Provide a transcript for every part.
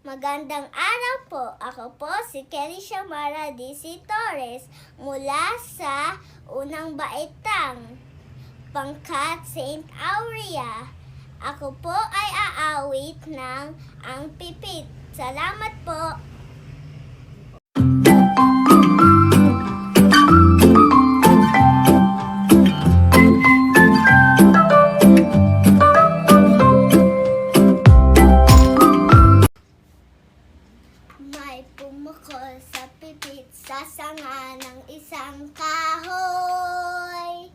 Magandang araw po. Ako po si Kelly Shamara DC Torres mula sa Unang Baitang, Pangkat St. Aurea. Ako po ay aawit ng Ang Pipit. Salamat po. May pumukol sa pipit sa sanga ng isang kahoy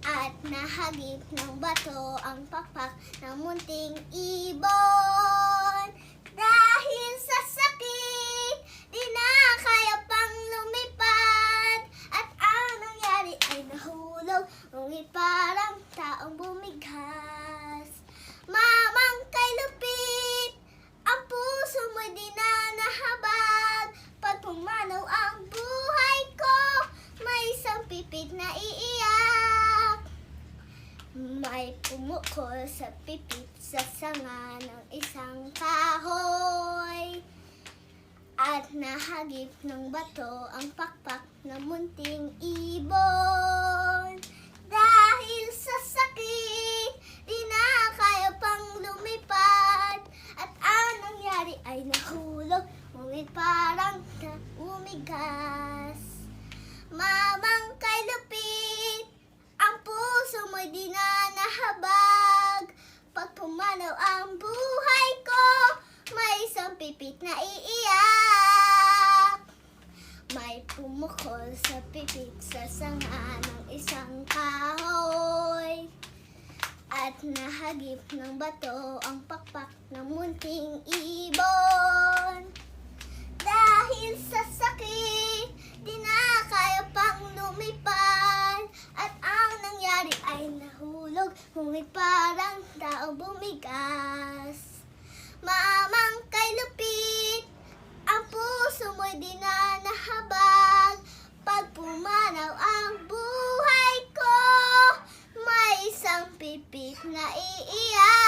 at nahagip ng bato ang pakpak ng munting ibon. Dahil sa sakit, di na kaya pang lumipad at ang nangyari ay nahulog, ngunit parang taong bumigkas. Mamang kay lupit, ang puso mo'y di na nahabag. Pag pumanaw ang buhay ko, may isang pipit na iiyak. May pumukol sa pipit sa sanga ng isang kahoy at nahagip ng bato ang pakpak ng munting ibon. Dahil sa sakit, di na kaya pang lumipad at ang nangyari ay nahulog, ngunit parang umigas. Mamang kay lupit, ang puso mo'y di na nahabag. Pag pumanaw ang buhay ko, may isang pipit na iiyak. May pumukol sa pipit sa sanga ng isang kahoy at nahagip ng bato ang pakpak ng munting ibon. Dahil sa sakit, di na kaya pang lumipad at ang nangyari ay nahulog, ngunit parang tao bumigas. Mamang kay lupit, ang puso mo'y di na nahabag. Pag pumanaw ang buhay ko, may isang pipit na iiyak.